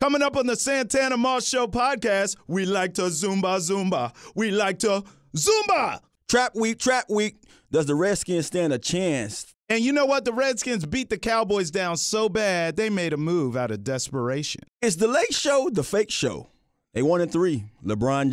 Coming up on the Santana Moss Show podcast, we like to Zumba. We like to Zumba. Trap week. Does the Redskins stand a chance? And you know what? The Redskins beat the Cowboys down so bad, they made a move out of desperation. Is the late show the fake show? They 1-3. LeBron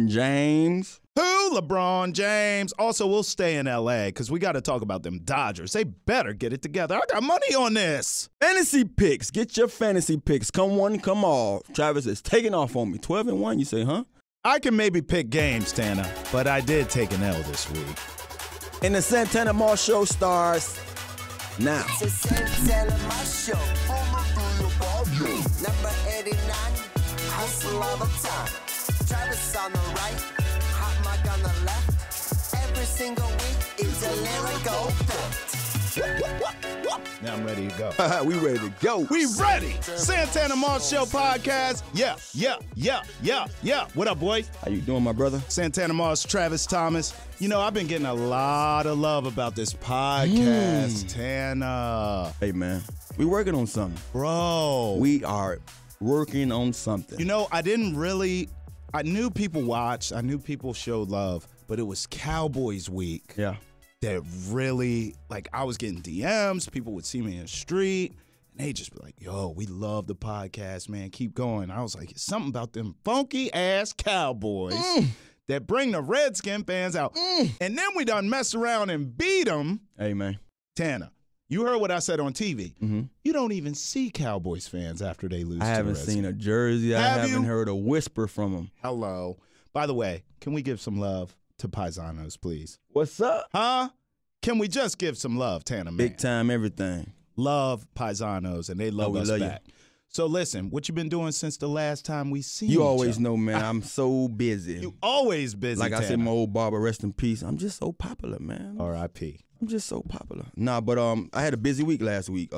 James. Who? LeBron James. Also, we'll stay in L.A. because we got to talk about them Dodgers. They better get it together. I got money on this. Fantasy picks. Get your fantasy picks. Come one, come all. Travis is taking off on me. 12-1, you say, huh? I can maybe pick games, Tana, but I did take an L this week. And the Santana Moss Show starts now. It's a Santana Moss Show. Number 89, hustle all the time. Travis on the right, hot mic on the left. Every single week, it's a lyrical fact. Now I'm ready to go. We ready to go. We ready. Santana Moss Show podcast. Yeah. What up, boy? How you doing, my brother? Santana Moss, Travis Thomas. You know, I've been getting a lot of love about this podcast, Tana. Hey, man. We working on something. Bro. We are working on something. You know, I knew people watched. I knew people showed love, but it was Cowboys week. Yeah. That really, like, I was getting DMs. People would see me in the street, and they just be like, yo, we love the podcast, man. Keep going. I was like, it's something about them funky-ass Cowboys that bring the Redskin fans out. And then we done mess around and beat them. Hey, man. Tana, you heard what I said on TV. Mm-hmm. You don't even see Cowboys fans after they lose to the haven't Redskins. seen a jersey. I haven't heard a whisper from them. Hello. By the way, can we give some love to Paisanos, please? What's up? Huh? Can we just give some love, Tana, man? Big time everything. Love Paisanos, and they love us back. So listen, what you been doing since the last time we seen You each always other? know, man, I'm so busy. You always busy, Like Tana. I said, my old barber, rest in peace. I'm just so popular, man. R.I.P. I'm just so popular. Nah, but I had a busy week last week.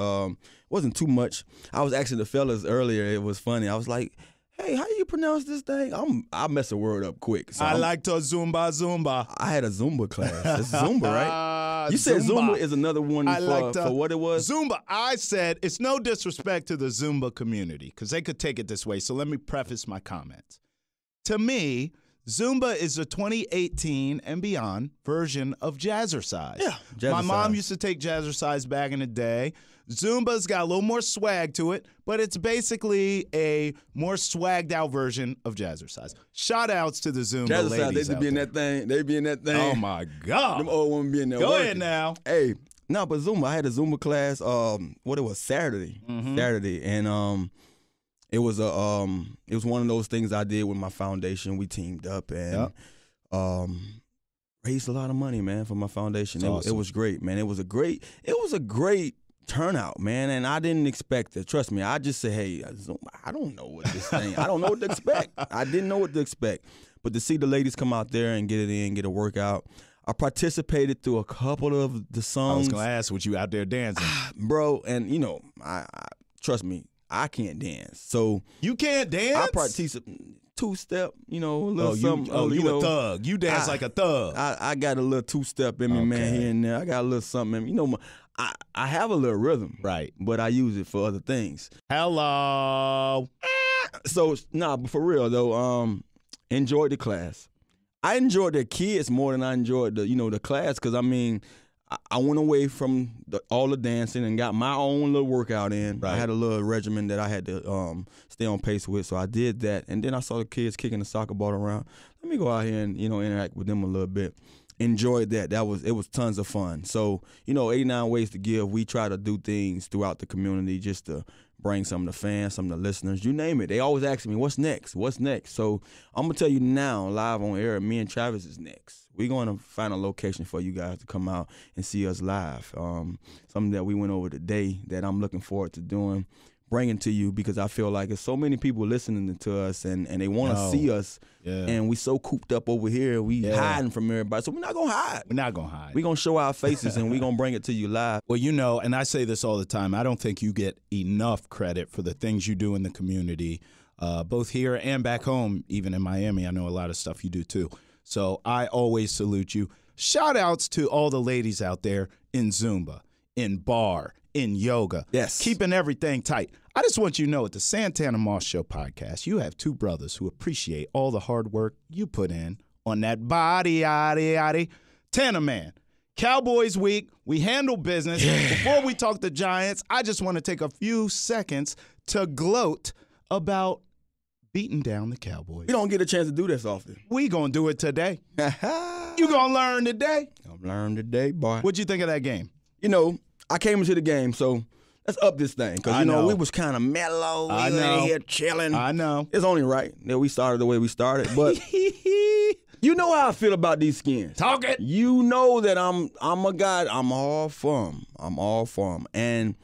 Wasn't too much. I was asking the fellas earlier. It was funny. I was like, hey, how do you pronounce this thing? I mess a word up quick. So I like to Zumba. I had a Zumba class. It's Zumba, right? You said Zumba is another one for what it was? Zumba. I said it's no disrespect to the Zumba community because they could take it this way. So let me preface my comments. To me, Zumba is a 2018 and beyond version of Jazzercise. Yeah, My Jazzercise. mom used to take Jazzercise back in the day. Zumba's got a little more swag to it, but it's basically a more swagged out version of Jazzercise. Shout outs to the Zumba Jazzercise, ladies they out be in there. that thing. They be in that thing. Oh my God. Them old women be in there Go working. ahead now. Hey, no, but Zumba. I had a Zumba class. What it was Saturday, and it was one of those things I did with my foundation. We teamed up and raised a lot of money, man, for my foundation. Awesome. It was great, man. It was a great turnout, man, and I didn't expect it. Trust me, I just said, hey, I don't know what this thing. I don't know what to expect. I didn't know what to expect, but to see the ladies come out there and get it in, get a workout. I participated through a couple of the songs. I was gonna ask what you out there dancing, bro, and you know, I trust me, I can't dance. So you can't dance. I participate two-step, you know, a little something. You a thug. You dance like a thug. I got a little two-step in me, man, here and there. I got a little something in me. You know, I have a little rhythm, Right. but I use it for other things. Hello. So, but for real though, enjoyed the class. I enjoyed the kids more than I enjoyed the class because I went away from all the dancing and got my own little workout in. Right. I had a little regimen that I had to stay on pace with, so I did that. And then I saw the kids kicking the soccer ball around. Let me go out here and interact with them a little bit. Enjoyed that. It was tons of fun. So 89 Ways to Give. We try to do things throughout the community just to bring some of the fans, some of the listeners, you name it. They always ask me, what's next? What's next? So I'm going to tell you now, live on air, me and Travis is next. We're going to find a location for you guys to come out and see us live. Something that we went over today that I'm looking forward to doing, bringing to you because I feel like there's so many people listening to us and they want to see us. Yeah. And we so cooped up over here. We hiding from everybody. So we're not going to hide. We're not going to hide. We're going to show our faces and we're going to bring it to you live. Well, and I say this all the time, I don't think you get enough credit for the things you do in the community, both here and back home, even in Miami. I know a lot of stuff you do too. So I always salute you. Shout outs to all the ladies out there in Zumba, in bar, in yoga. Yes. Keeping everything tight. I just want you to know at the Santana Moss Show podcast, you have two brothers who appreciate all the hard work you put in on that body, yaddy. Tana Man. Cowboys week. We handle business. Before we talk the Giants, I just want to take a few seconds to gloat about beating down the Cowboys. You don't get a chance to do this often. We gonna do it today. You gonna learn today. I've learned today, boy. What'd you think of that game? You know, I came into the game, so let's up this thing. Because, you know, we was kind of mellow. I We know. in here chilling. I know. It's only right that we started the way we started. But you know how I feel about these skins. Talk it. You know that I'm a guy. I'm all for them. I'm all for them. And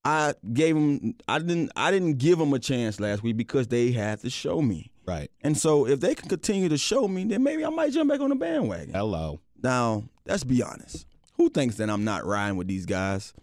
I didn't give them a chance last week because they had to show me. Right. And so if they can continue to show me, then maybe I might jump back on the bandwagon. Hello. Now, let's be honest. Who thinks that I'm not riding with these guys?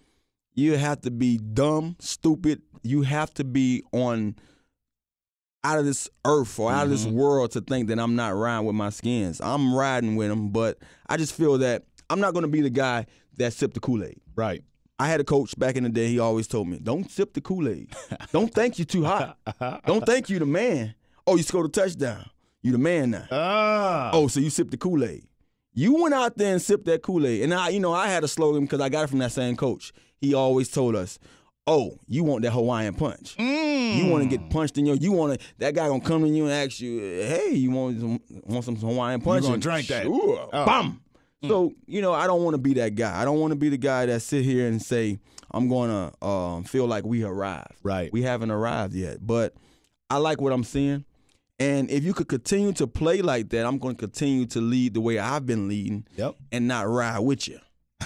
You have to be dumb, stupid. You have to be out of this earth or out of this world to think that I'm not riding with my skins. I'm riding with them, but I just feel that I'm not going to be the guy that sipped the Kool-Aid. Right. I had a coach back in the day. He always told me, don't sip the Kool-Aid. Don't think you're too hot. Don't think you the man. Oh, you scored a touchdown. You the man now. Oh, so you sipped the Kool-Aid. You went out there and sipped that Kool-Aid. And I had a slogan because I got it from that same coach. He always told us, oh, you want that Hawaiian punch. You want to get punched in that guy going to come to you and ask you, hey, you want some Hawaiian punch? You going to drink that? Sure. Oh. Bam. So, I don't want to be that guy. I don't want to be the guy that sit here and say, I'm going to feel like we arrived. Right. We haven't arrived yet. But I like what I'm seeing. And if you could continue to play like that, I'm going to continue to lead the way I've been leading and not ride with you.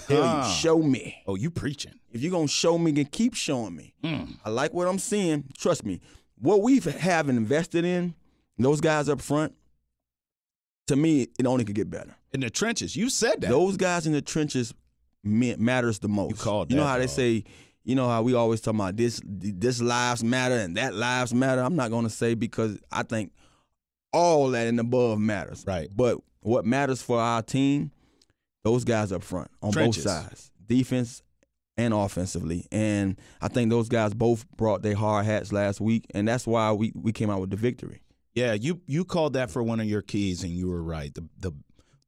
Tell you, show me. Oh, you preaching. If you're going to show me, then keep showing me. I like what I'm seeing. Trust me. What we have invested in, those guys up front, to me, it only could get better. In the trenches. You said that. Those guys in the trenches matters the most. You called You know that, how they dog. say, you know how we always talk about this lives matter and that lives matter. I'm not going to say because I think all that and above matters. Right. But what matters for our team, those guys up front on Trenches. both sides, defense and offensively. And I think those guys both brought their hard hats last week, and that's why we came out with the victory. Yeah, you called that for one of your keys, and you were right.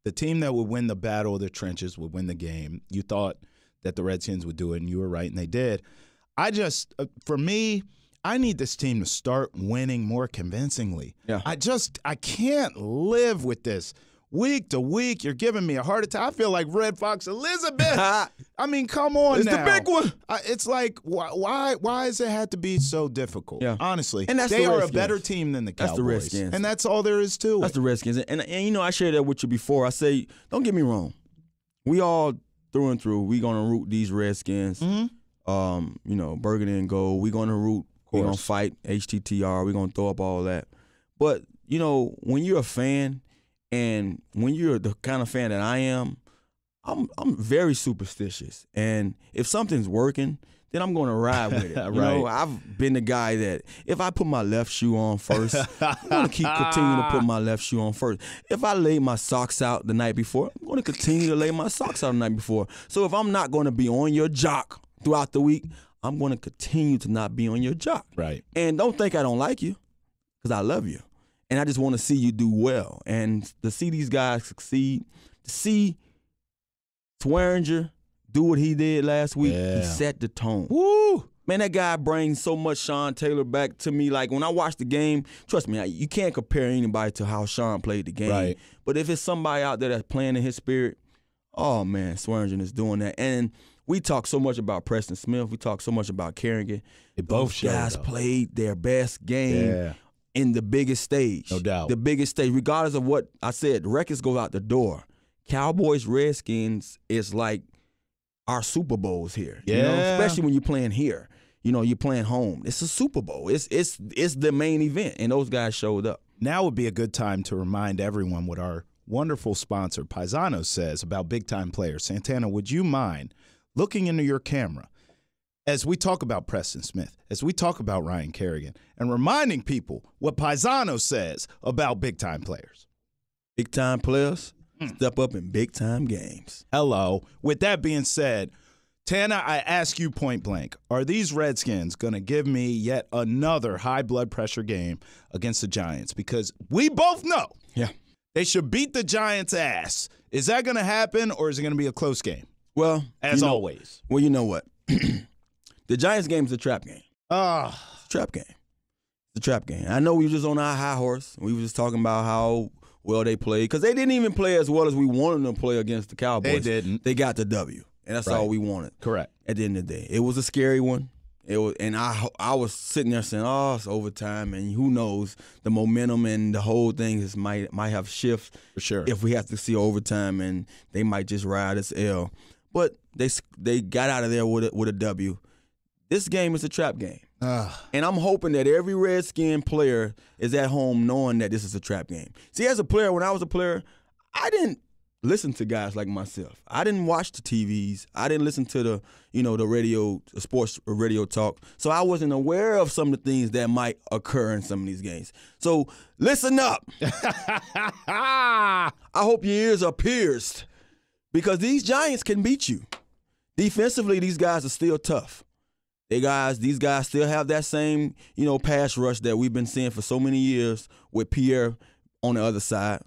The team that would win the battle of the trenches would win the game. You thought that the Redskins would do it, and you were right, and they did. For me, I need this team to start winning more convincingly. Yeah. I can't live with this. Week to week, you're giving me a heart attack. I feel like Red Fox Elizabeth. I mean, come on It's now. the big one. It's like, why does it have to be so difficult? Yeah. Honestly. And that's they the are a Redskins. better team than the Cowboys. That's the Redskins. And that's all there is to That's it. the Redskins. And I shared that with you before. I say, don't get me wrong. We all through and through, we going to root these Redskins. Burgundy and gold. We going to root. We're going to fight HTTR. We're going to throw up all that. But, when you're a fan, and when you're the kind of fan that I am, I'm very superstitious. And if something's working, then I'm going to ride with it. Right. I've been the guy that if I put my left shoe on first, I'm going to continue to put my left shoe on first. If I lay my socks out the night before, I'm going to continue to lay my socks out the night before. So if I'm not going to be on your jock throughout the week, I'm going to continue to not be on your jock. Right. And don't think I don't like you, because I love you. And I just want to see you do well. And to see these guys succeed, to see Swearinger do what he did last week, he set the tone. Woo! Man, that guy brings so much Sean Taylor back to me. Like, when I watch the game, trust me, you can't compare anybody to how Sean played the game. Right. But if it's somebody out there that's playing in his spirit, oh, man, Swearinger is doing that. And we talk so much about Preston Smith. We talk so much about Kerrigan. They both Those showed guys up. played their best game. Yeah. In the biggest stage. No doubt. The biggest stage, regardless of what I said, the records go out the door. Cowboys, Redskins is like our Super Bowls here. Yeah. Especially when you're playing here. You're playing home. It's a Super Bowl. It's the main event, and those guys showed up. Now would be a good time to remind everyone what our wonderful sponsor, Paisano, says about big-time players. Santana, would you mind looking into your camera as we talk about Preston Smith, as we talk about Ryan Kerrigan, and reminding people what Paisano says about big-time players? Big-time players step up in big-time games. Hello. With that being said, Tana, I ask you point blank, are these Redskins going to give me yet another high blood pressure game against the Giants? Because we both know they should beat the Giants' ass. Is that going to happen, or is it going to be a close game? Well, as always. Well, you know what? The Giants game is a trap game. It's a trap game. It's a trap game. I know we were just on our high horse. We were just talking about how well they played, because they didn't even play as well as we wanted them to play against the Cowboys. They didn't. They got the W, and that's all we wanted. Correct. At the end of the day, it was a scary one. It was, and I was sitting there saying, "Oh, it's overtime," and who knows, the momentum and the whole thing might have shift for sure if we have to see overtime, and they might just ride this L. But they got out of there with a W. This game is a trap game. And I'm hoping that every Redskin player is at home knowing that this is a trap game. See, as a player, when I was a player, I didn't listen to guys like myself. I didn't watch the TVs. I didn't listen to the radio, sports radio talk. So I wasn't aware of some of the things that might occur in some of these games. So listen up. I hope your ears are pierced, because these Giants can beat you. Defensively, these guys are still tough. These guys still have that same, pass rush that we've been seeing for so many years with Pierre on the other side.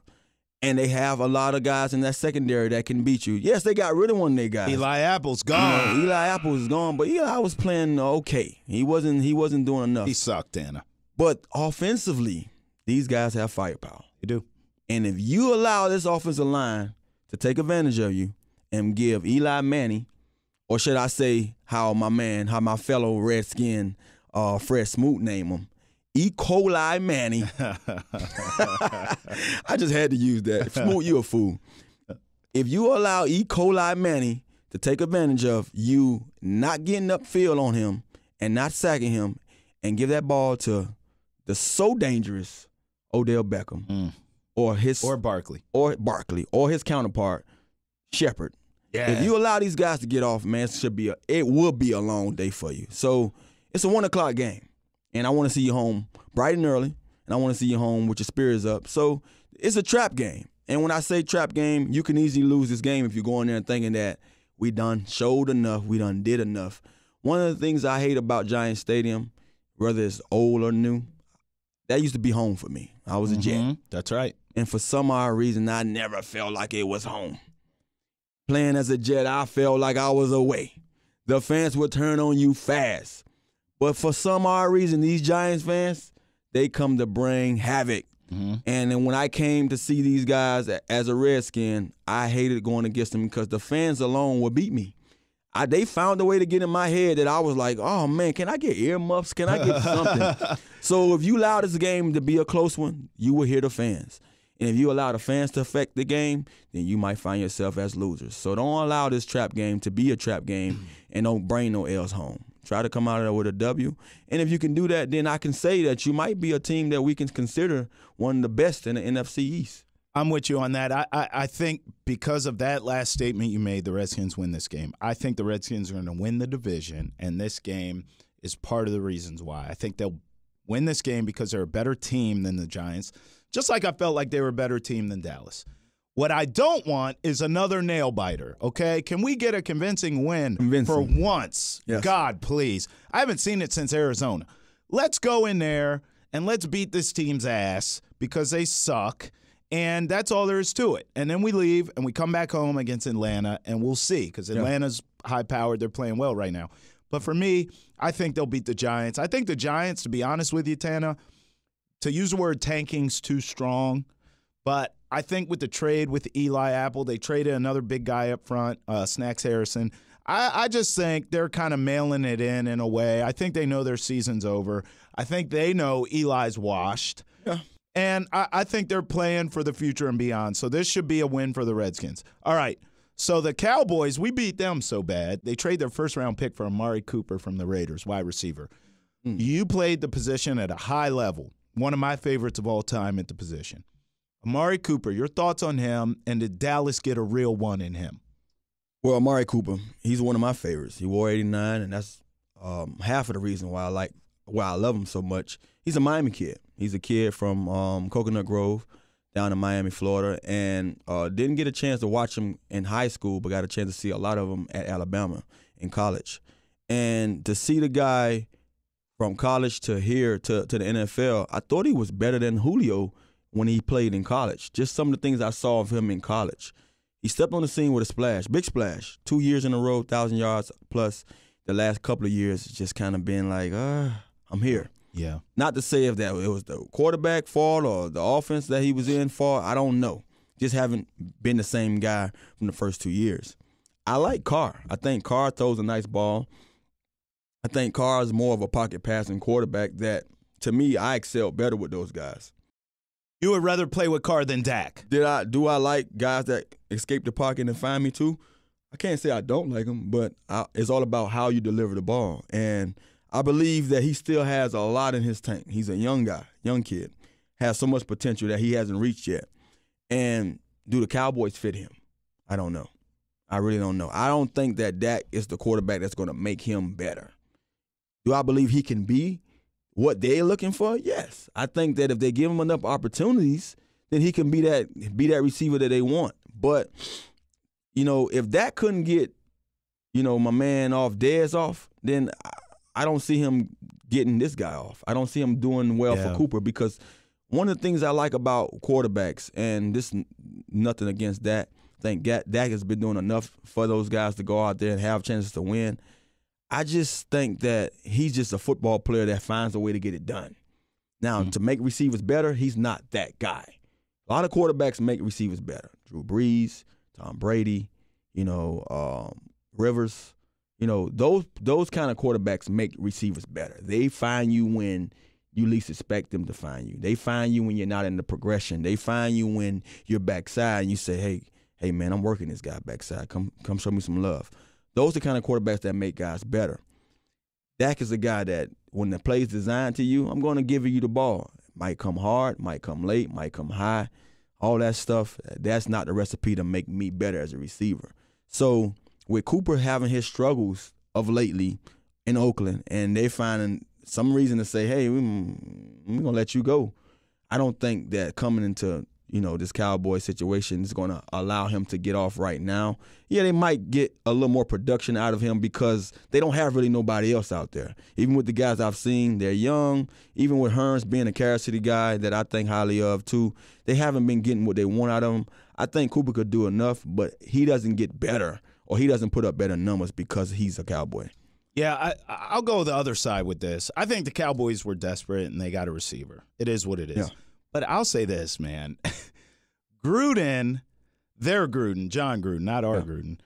And they have a lot of guys in that secondary that can beat you. Yes, they got rid of one of their guys. Eli Apple's gone. Eli Apple is gone, but Eli was playing okay. He wasn't doing enough. He sucked, Anna. But offensively, these guys have firepower. They do. And if you allow this offensive line to take advantage of you and give Eli Manning, or should I say how my fellow Redskin Fred Smoot named him, E. coli Manning. I just had to use that. Smoot, you a fool. If you allow E. coli Manning to take advantage of you not getting upfield on him and not sacking him, and give that ball to the so dangerous Odell Beckham or Barkley or his counterpart Shepard. Yeah. If you allow these guys to get off, man, it will be a long day for you. So it's a 1:00 game, and I want to see you home bright and early, and I want to see you home with your spirits up. So it's a trap game, and when I say trap game, you can easily lose this game if you go in there and thinking that we done showed enough, we done did enough. One of the things I hate about Giants Stadium, whether it's old or new, that used to be home for me. I was a Jet. That's right. And for some odd reason, I never felt like it was home. Playing as a Jet, I felt like I was away. The fans would turn on you fast. But for some odd reason, these Giants fans, they come to bring havoc. And then when I came to see these guys as a Redskin, I hated going against them because the fans alone would beat me. They found a way to get in my head that I was like, oh, man, can I get earmuffs? Can I get something? So if you allow this game to be a close one, you will hear the fans. And if you allow the fans to affect the game, then you might find yourself as losers. So don't allow this trap game to be a trap game, and don't bring no L's home. Try to come out of there with a W. And if you can do that, then I can say that you might be a team that we can consider one of the best in the NFC East. I'm with you on that. I think because of that last statement you made, the Redskins win this game. I think the Redskins are going to win the division, and this game is part of the reasons why. I think they'll win this game because they're a better team than the Giants, just like I felt like they were a better team than Dallas. What I don't want is another nail-biter, okay? Can we get a convincing win for once? Yes. God, please. I haven't seen it since Arizona. Let's go in there and let's beat this team's ass because they suck, and that's all there is to it. And then we leave and we come back home against Atlanta, and we'll see because Atlanta's high-powered. They're playing well right now. But for me, I think they'll beat the Giants. I think the Giants, to be honest with you, Tana, to use the word tanking's too strong, but I think with the trade with Eli Apple, they traded another big guy up front, Snacks Harrison. I just think they're kind of mailing it in a way. I think they know their season's over. I think they know Eli's washed. Yeah. And I think they're playing for the future and beyond. So this should be a win for the Redskins. All right. So the Cowboys, we beat them so bad. They trade their first-round pick for Amari Cooper from the Raiders, wide receiver. You played the position at a high level. One of my favorites of all time at the position. Amari Cooper, your thoughts on him, and did Dallas get a real one in him? Well, Amari Cooper, he's one of my favorites. He wore 89, and that's half of the reason why I love him so much. He's a Miami kid. He's a kid from Coconut Grove down in Miami, Florida, and didn't get a chance to watch him in high school, but got a chance to see a lot of him at Alabama. in college. And to see the guy from college to here to the NFL, I thought he was better than Julio when he played in college. Just some of the things I saw of him in college. He stepped on the scene with a splash, big splash. 2 years in a row, 1,000 yards plus. The last couple of years, it's just kind of been like, I'm here. Yeah. Not to say if that it was the quarterback fault or the offense that he was in fault. I don't know. Just haven't been the same guy from the first 2 years. I like Carr. I think Carr throws a nice ball. I think Carr is more of a pocket passing quarterback that, to me, I excel better with those guys. You would rather play with Carr than Dak? Do I like guys that escape the pocket and find me too? I can't say I don't like them, but it's all about how you deliver the ball. And I believe that he still has a lot in his tank. He's a young guy, young kid, has so much potential that he hasn't reached yet. And do the Cowboys fit him? I don't know. I really don't know. I don't think that Dak is the quarterback that's going to make him better. Do I believe he can be what they're looking for? Yes. I think that if they give him enough opportunities, then he can be that receiver that they want. But, if Dak couldn't get, my man Dez off, then I don't see him getting this guy off. I don't see him doing well for Cooper, because one of the things I like about quarterbacks, and this nothing against that, I think Dak has been doing enough for those guys to go out there and have chances to win. I just think that he's just a football player that finds a way to get it done. Now, to make receivers better, he's not that guy. A lot of quarterbacks make receivers better. Drew Brees, Tom Brady, Rivers. Those kind of quarterbacks make receivers better. They find you when you least expect them to find you. They find you when you're not in the progression. They find you when you're backside and you say, hey man, I'm working this guy backside. Come show me some love. Those are the kind of quarterbacks that make guys better. Dak is a guy that when the play's designed to you, I'm going to give you the ball. Might come hard, might come late, might come high. All that stuff, that's not the recipe to make me better as a receiver. So with Cooper having his struggles of lately in Oakland, and they finding some reason to say, hey, we're going to let you go, I don't think that coming into this Cowboy situation is going to allow him to get off right now. Yeah, they might get a little more production out of him because they don't have really nobody else out there. Even with the guys I've seen, they're young. Even with Hearns being a Kansas City guy that I think highly of too, they haven't been getting what they want out of him. I think Cooper could do enough, but he doesn't get better or he doesn't put up better numbers because he's a Cowboy. Yeah, I'll go the other side with this. I think the Cowboys were desperate and they got a receiver. It is what it is. Yeah. But I'll say this, man. Gruden, John Gruden, not our Gruden.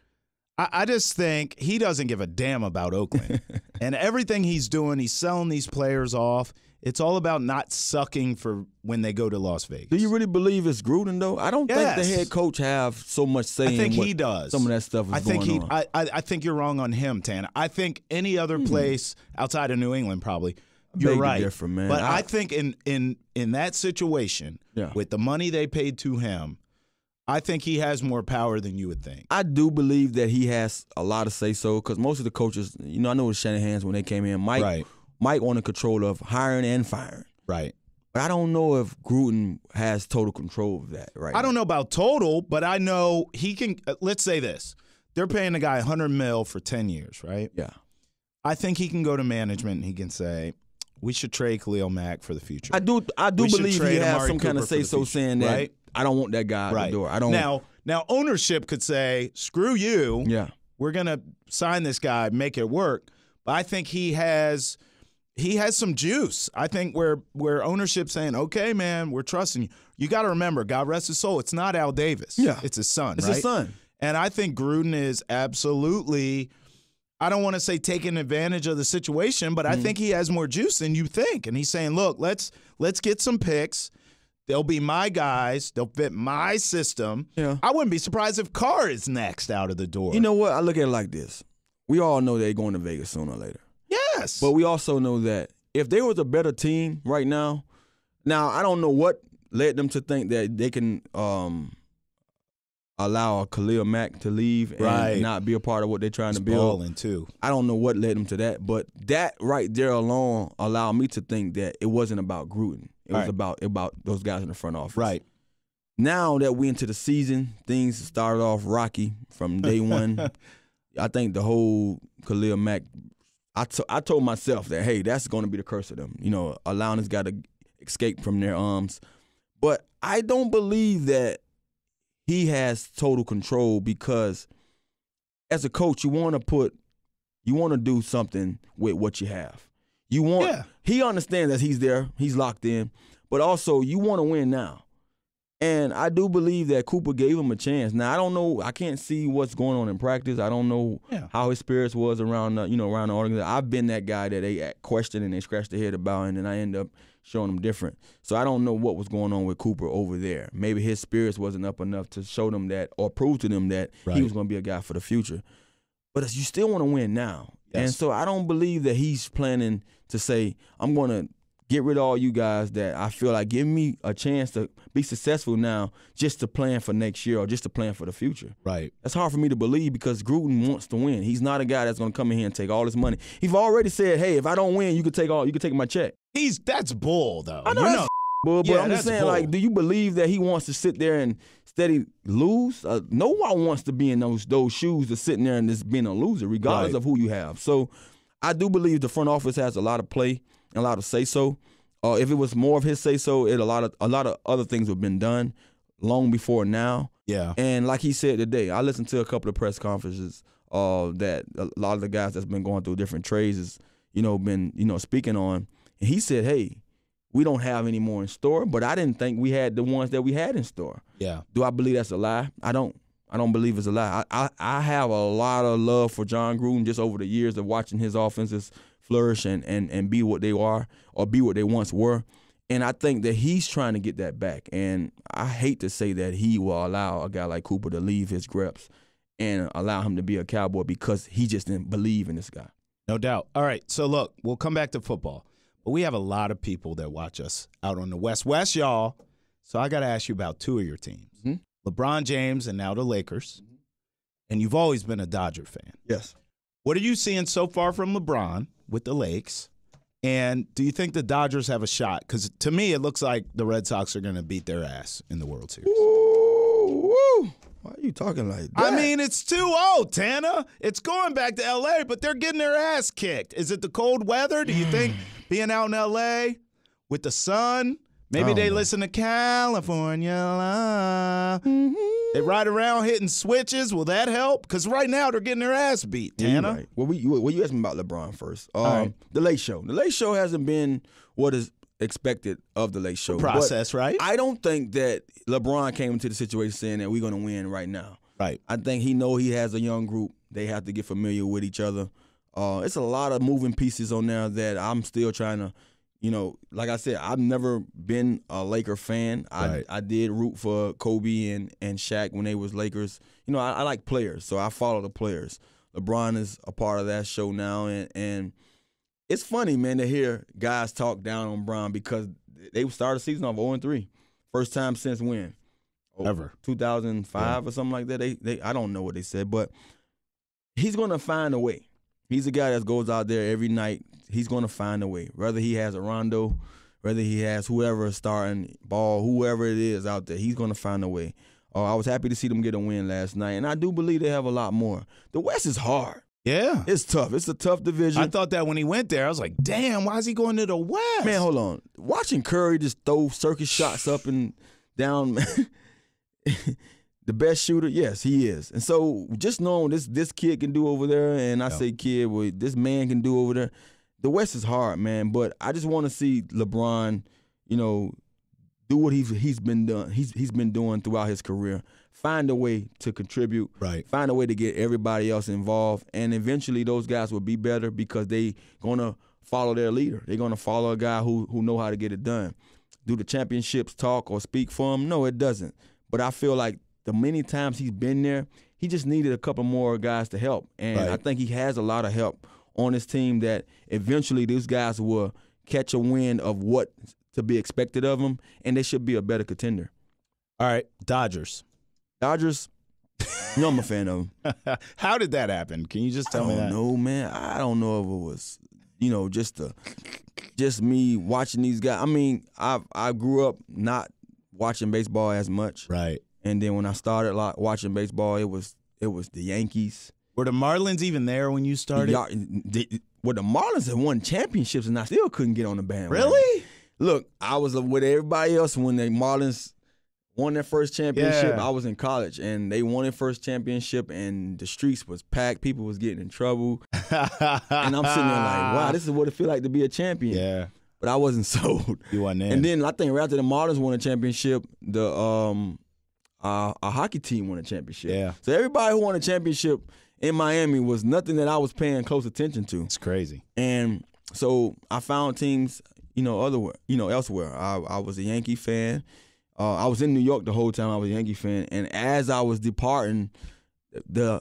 I just think he doesn't give a damn about Oakland. And everything he's doing, he's selling these players off. It's all about not sucking for when they go to Las Vegas. Do you really believe it's Gruden, though? I don't think the head coach have so much say in what he does. Some of that stuff is going on. I think you're wrong on him, Tana. I think any other place outside of New England probably – you're right, different, man. But I think in that situation, with the money they paid to him, I think he has more power than you would think. I do believe that he has a lot to say so because most of the coaches, I know with Shanahan's when they came in, Mike wanted control of hiring and firing. Right. But I don't know if Gruden has total control of that right now. I don't know about total, but I know he can let's say this. They're paying the guy $100 million for 10 years, right? Yeah. I think he can go to management and he can say, we should trade Khalil Mack for the future. I do believe he has some kind of say-so saying that I don't want that guy out the door. I don't. Now ownership could say, screw you. Yeah. We're going to sign this guy, make it work. But I think he has some juice. I think where ownership saying, okay, man, we're trusting you. You got to remember, God rest his soul, it's not Al Davis. Yeah. It's his son, It's right? his son. And I think Gruden is absolutely – I don't want to say taking advantage of the situation, but I think he has more juice than you think. And he's saying, look, let's get some picks. They'll be my guys. They'll fit my system. Yeah. I wouldn't be surprised if Carr is next out of the door. You know what? I look at it like this. We all know they're going to Vegas sooner or later. Yes. But we also know that if there was a better team right now, I don't know what led them to think that they can allow Khalil Mack to leave and not be a part of what they're trying to build. Balling too. I don't know what led them to that, but that right there alone allowed me to think that it wasn't about Gruden. It was about those guys in the front office. Right. Now that we're into the season, things started off rocky from day one. I think the whole Khalil Mack, I told myself that, hey, that's going to be the curse of them, allowing this guy to escape from their arms. But I don't believe that he has total control, because as a coach, you want to do something with what you have. He understands that he's there, he's locked in, but also you want to win now. And I do believe that Cooper gave him a chance. Now, I don't know. I can't see what's going on in practice. I don't know how his spirits was around the organization. I've been that guy that they question and they scratch their head about, and then I end up showing them different. So I don't know what was going on with Cooper over there. Maybe his spirits wasn't up enough to show them that or prove to them that he was going to be a guy for the future. But you still want to win now. Yes. And so I don't believe that he's planning to say, I'm going to get rid of all you guys that I feel like give me a chance to be successful now, just to plan for next year or just to plan for the future. Right. That's hard for me to believe, because Gruden wants to win. He's not a guy that's going to come in here and take all this money. He's already said, hey, if I don't win, you can take my check. That's bull, though. I know that's bull, but I'm just saying, bull. Like, do you believe that he wants to sit there and steady lose? No one wants to be in those shoes of sitting there and just being a loser, regardless of who you have. So I do believe the front office has a lot of play and a lot of say-so. If it was more of his say-so, a lot of other things would have been done long before now. Yeah. And like he said today, I listened to a couple of press conferences that a lot of the guys that's been going through different trades has, been, speaking on. And he said, hey, we don't have any more in store, but I didn't think we had the ones that we had in store. Yeah. Do I believe that's a lie? I don't believe it's a lie. I have a lot of love for John Gruden just over the years of watching his offenses flourish and be what they are or be what they once were. And I think that he's trying to get that back. And I hate to say that he will allow a guy like Cooper to leave his grips and allow him to be a Cowboy because he just didn't believe in this guy. No doubt. All right, so look, we'll come back to football. But we have a lot of people that watch us out on the West, y'all. So I got to ask you about two of your teams, LeBron James and now the Lakers. And you've always been a Dodger fan. Yes. What are you seeing so far from LeBron with the Lakes? And do you think the Dodgers have a shot? Because to me, it looks like the Red Sox are going to beat their ass in the World Series. Ooh. Why are you talking like that? I mean, it's 2-0, Tana. It's going back to L.A., but they're getting their ass kicked. Is it the cold weather? Do you think being out in L.A. with the sun, maybe they listen to California Love. They ride around hitting switches. Will that help? Because right now they're getting their ass beat, Tana. Right. Well, you asked me about LeBron first. Right. The Late Show. The Late Show hasn't been what is expected of the Late Show. Process, right? I don't think that LeBron came into the situation saying that we're going to win right now. Right. I think he has a young group. They have to get familiar with each other. It's a lot of moving pieces on there that I'm still trying to, like I said, I've never been a Laker fan. I did root for Kobe and Shaq when they was Lakers. I like players, so I follow the players. LeBron is a part of that show now, and it's funny, man, to hear guys talk down on Bron because they started the season off 0-3. First time since when? Ever. 2005 or something like that. They I don't know what they said, but he's going to find a way. He's a guy that goes out there every night. He's going to find a way. Whether he has a Rondo, whether he has whoever starting ball, whoever it is out there, he's going to find a way. I was happy to see them get a win last night, and I do believe they have a lot more. The West is hard. Yeah. It's tough. It's a tough division. I thought that when he went there, I was like, damn, why is he going to the West? Man, hold on. Watching Curry just throw circus shots up and down, the best shooter, yes, he is. And so just knowing this kid can do over there, and I say kid, well, this man can do over there, the West is hard, man. But I just want to see LeBron, do what he's been doing throughout his career. Find a way to contribute. Right. Find a way to get everybody else involved. And eventually those guys will be better because they gonna follow their leader. They're gonna follow a guy who know how to get it done. Do the championships talk or speak for him? No, it doesn't. But I feel like the many times he's been there, he just needed a couple more guys to help. And I think he has a lot of help on his team that eventually these guys will catch a wind of what to be expected of them, and they should be a better contender. All right, Dodgers, I'm a fan of them. How did that happen? Can you just tell me that? I don't know, man. I don't know if it was, just me watching these guys. I mean, I grew up not watching baseball as much. Right. And then when I started watching baseball, it was the Yankees. Were the Marlins even there when you started? The Marlins had won championships, and I still couldn't get on the bandwagon. Really? Look, I was with everybody else when the Marlins won their first championship. Yeah. I was in college, and they won their first championship, and the streets was packed. People was getting in trouble. And I'm sitting there like, wow, this is what it feel like to be a champion. Yeah. But I wasn't sold. You wasn't in. And then I think right after the Marlins won a championship, our hockey team won a championship. Yeah. So everybody who won a championship in Miami was nothing that I was paying close attention to. It's crazy. And so I found teams, elsewhere. I was a Yankee fan. I was in New York the whole time I was a Yankee fan. And as I was departing, the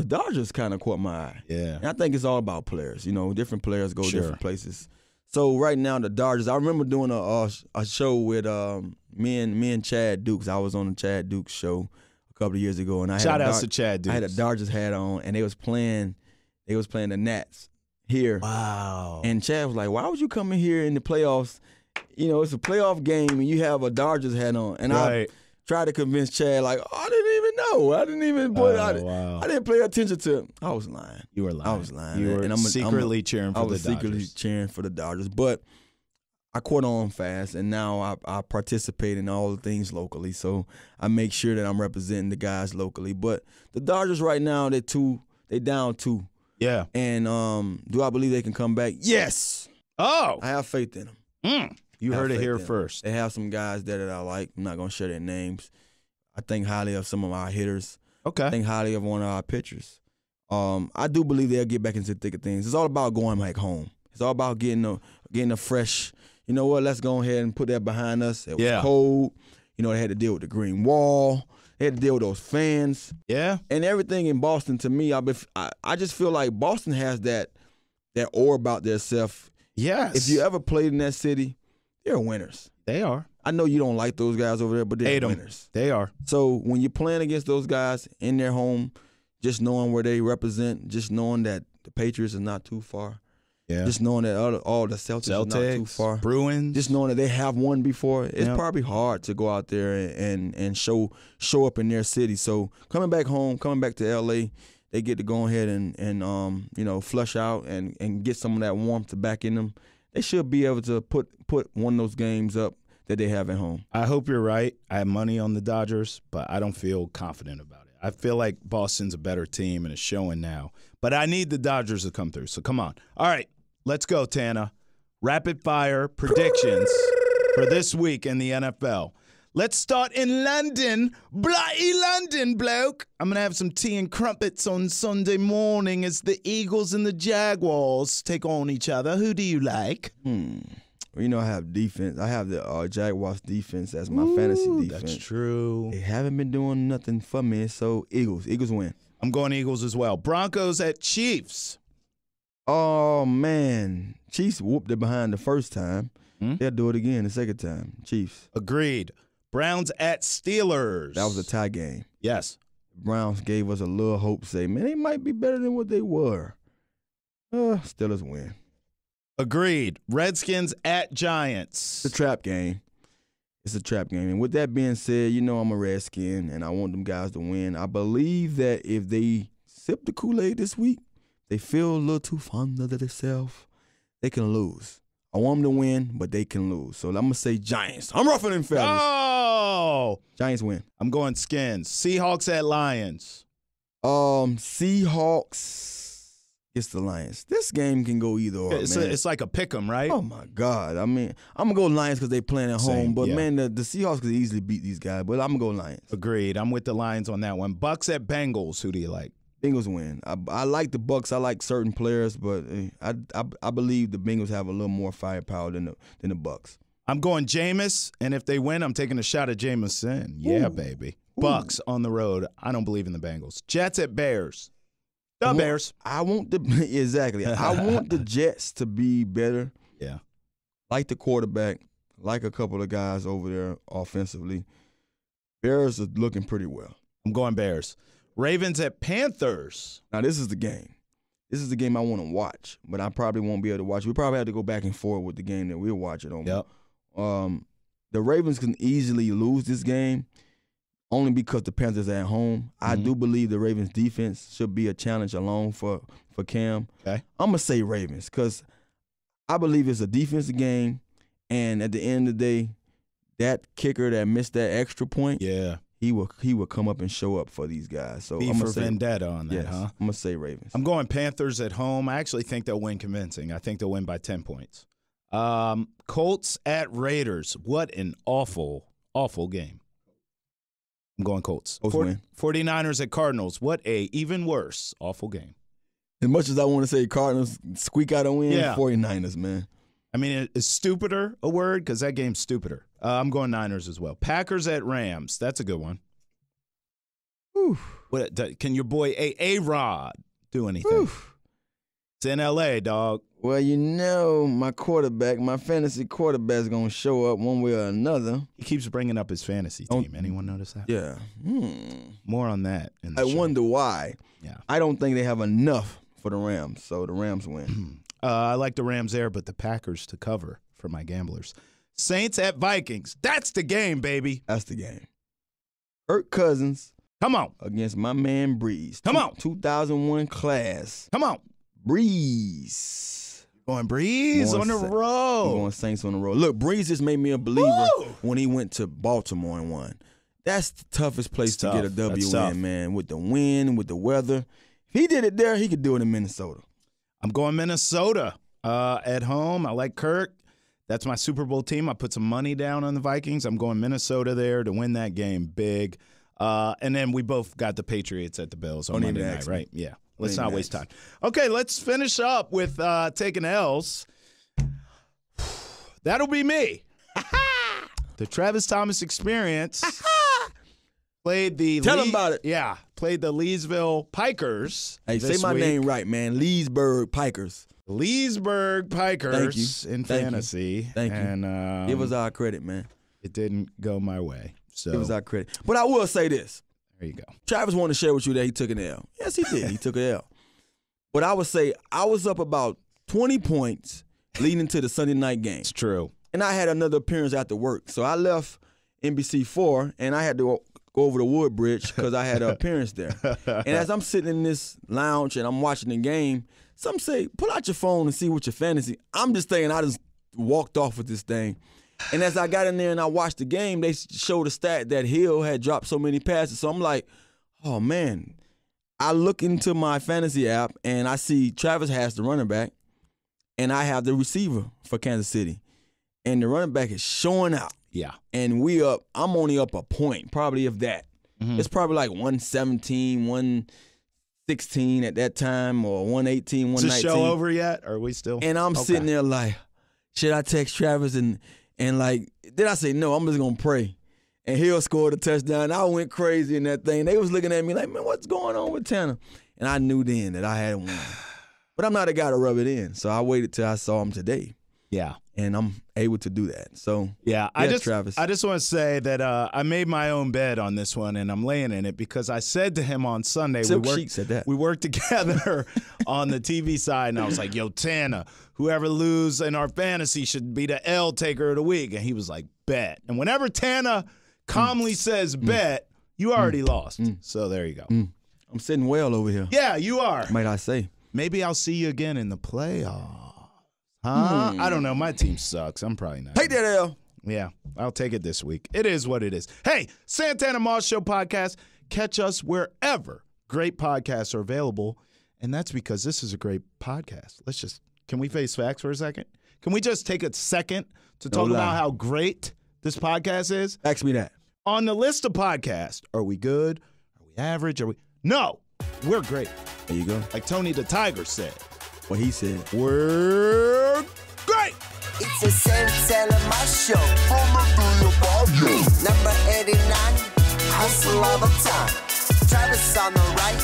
Dodgers kind of caught my eye. Yeah. And I think it's all about players. Different players go Sure. different places. So right now the Dodgers, I remember doing a show with me and Chad Dukes. I was on the Chad Dukes show a couple of years ago, and Shout outs to Chad Dukes. I had a Dodgers hat on, and they was playing the Nats here. Wow. And Chad was like, "Why would you come in here in the playoffs? It's a playoff game, and you have a Dodgers hat on." And I tried to convince Chad, like, "Oh, I didn't even know. I didn't even put. Wow. I didn't pay attention to." I was lying. You were lying. I was lying. You were and secretly cheering for the Dodgers. I was secretly cheering for the Dodgers, but I caught on fast, and now I participate in all the things locally. So I make sure that I'm representing the guys locally. But the Dodgers right now, they down 2. Yeah. And do I believe they can come back? Yes. Oh. I have faith in them. You heard it here first. They have some guys there that I like. I'm not going to share their names. I think highly of some of our hitters. Okay. I think highly of one of our pitchers. I do believe they'll get back into the thick of things. It's all about going back home. It's all about getting a fresh, you know what, let's go ahead and put that behind us. It was cold. They had to deal with the green wall. They had to deal with those fans. Yeah. And everything in Boston, to me, I just feel like Boston has that aura about themselves. Yes. If you ever played in that city, they're winners. They are. I know you don't like those guys over there, but they're winners. They are. So when you're playing against those guys in their home, just knowing where they represent, just knowing that the Patriots are not too far, just knowing that all the Celtics are not too far, Bruins, just knowing that they have won before, it's probably hard to go out there and show up in their city. So coming back home, coming back to L.A., they get to go ahead and flush out and get some of that warmth back in them. They should be able to put one of those games up that they have at home. I hope you're right. I have money on the Dodgers, but I don't feel confident about it. I feel like Boston's a better team and it's showing now. But I need the Dodgers to come through, so come on. All right, let's go, Tana. Rapid fire predictions for this week in the NFL. Let's start in London. Bloody London, bloke. I'm going to have some tea and crumpets on Sunday morning as the Eagles and the Jaguars take on each other. Who do you like? Well, I have defense. I have the Jaguars defense as my fantasy defense. That's true. They haven't been doing nothing for me, so Eagles win. I'm going Eagles as well. Broncos at Chiefs. Oh, man. Chiefs whooped it behind the first time. They'll do it again the second time. Chiefs. Agreed. Browns at Steelers. That was a tie game. Yes. Browns gave us a little hope, say, man, they might be better than what they were. Steelers win. Agreed. Redskins at Giants. It's a trap game. It's a trap game. And with that being said, I'm a Redskin, and I want them guys to win. I believe that if they sip the Kool-Aid this week, they feel a little too fond of themselves, they can lose. I want them to win, but they can lose. So I'm going to say Giants. I'm roughing them fellas. Oh! Giants win. I'm going Skins. Seahawks at Lions. Seahawks against the Lions. This game can go either or, man. It's like a pick 'em, right? Oh, my God. I mean, I'm going to go Lions because they playing at home. But, man, the Seahawks could easily beat these guys. But I'm going to go Lions. Agreed. I'm with the Lions on that one. Bucks at Bengals. Who do you like? Bengals win. I like the Bucks. I like certain players, but I believe the Bengals have a little more firepower than the Bucks. I'm going Jameis, and if they win, I'm taking a shot at Jameson. Yeah, baby. Bucks on the road. I don't believe in the Bengals. Jets at Bears. Bears. I want exactly. I want the Jets to be better. Yeah. Like the quarterback, like a couple of guys over there offensively. Bears are looking pretty well. I'm going Bears. Ravens at Panthers. Now, this is the game. This is the game I want to watch, but I probably won't be able to watch. We probably have to go back and forth with the game that we'll watch it on. Yep. The Ravens can easily lose this game. only because the Panthers are at home. I do believe the Ravens defense should be a challenge alone for Cam. Okay. I'm going to say Ravens because I believe it's a defensive game, and at the end of the day, that kicker that missed that extra point, he will come up and show up for these guys. So Be I'm for gonna say vendetta on that, yes, huh? I'm going to say Ravens. I'm going Panthers at home. I actually think they'll win convincing. I think they'll win by 10 points. Colts at Raiders. What an awful, awful game. I'm going Colts. Colts win. 49ers at Cardinals. What a even worse, awful game. As much as I want to say Cardinals squeak out a win, 49ers, man. I mean, is stupider a word? Because that game's stupider. I'm going Niners as well. Packers at Rams. That's a good one. Whew. Can your boy A-Rod do anything? Whew. It's in L.A., dog. Well, you know, my fantasy quarterback's going to show up one way or another. He keeps bringing up his fantasy team. Anyone notice that? Yeah. More on that in the I show. wonder why. Yeah. I don't think they have enough for the Rams, so the Rams win. I like the Rams there, but the Packers to cover for my gamblers. Saints at Vikings. That's the game, baby. That's the game. Kirk Cousins. Come on. Against my man Breeze. Come on. 2001 class. Come on. Breeze. Going Breeze on the road. I'm going Saints on the road. Look, Breeze just made me a believer when he went to Baltimore and won. That's the toughest place to get a W in, man. With the wind, with the weather. If he did it there, he could do it in Minnesota. I'm going Minnesota at home. I like Kirk. That's my Super Bowl team. I put some money down on the Vikings. I'm going Minnesota there to win that game big. And then we both got the Patriots at the Bills on Monday night, right? Yeah. Let's not waste time. Okay, let's finish up with taking L's. That'll be me. The Travis Thomas Experience played the Tell him about it. Yeah, played the Leesville Pikers. Hey, say my name right, man. Leesburg Pikers. Leesburg Pikers in fantasy. Thank you. And give us our credit, man. It didn't go my way. So give us our credit. But I will say this. There you go. Travis wanted to share with you that he took an L. Yes, he did. He took an L. But I would say I was up about 20 points leading to the Sunday night game. It's true. And I had another appearance after work. So I left NBC4, and I had to go over to Woodbridge because I had an appearance there. And as I'm sitting in this lounge and I'm watching the game, some say, pull out your phone and see what your fantasy. I'm just thinking I just walked off with this thing. And as I got in there and I watched the game, they showed a stat that Hill had dropped so many passes. So I'm like, oh, man. I look into my fantasy app, and I see Travis has the running back, and I have the receiver for Kansas City. And the running back is showing out. Yeah. And I'm only up a point, probably if that. It's probably like 117, 116 at that time, or 118, 119. Is the show over yet? Are we still? And I'm sitting there like, should I text Travis and like, then I say, no, I'm just going to pray. And Hill scored a touchdown. I went crazy in that thing. They was looking at me like, man, what's going on with Tanner? And I knew then that I had won. But I'm not a guy to rub it in. So I waited till I saw him today. Yeah. And I'm able to do that. So, yeah, I just Travis. I just want to say that I made my own bed on this one, and I'm laying in it because I said to him on Sunday, we worked together on the TV side, and I was like, yo, Tanner, whoever lose in our fantasy should be the L taker of the week. And he was like, bet. And whenever Tanner calmly says bet, you already lost. So there you go. I'm sitting well over here. Yeah, you are. Might I say. Maybe I'll see you again in the playoffs. Huh? I don't know. My team sucks. I'm probably not. Take that L. Yeah, I'll take it this week. It is what it is. Hey, Santana Moss Show podcast. Catch us wherever great podcasts are available. And that's because this is a great podcast. Can we face facts for a second? Can we just take a second to talk about how great this podcast is? Ask me that. On the list of podcasts, are we good? Are we average? No, we're great. There you go. Like Tony the Tiger said. What he said. We're great. It's a Santana and Moss Show. Number 89, hustle all the time. Travis on the right,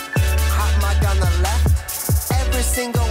hot mic on the left. Every single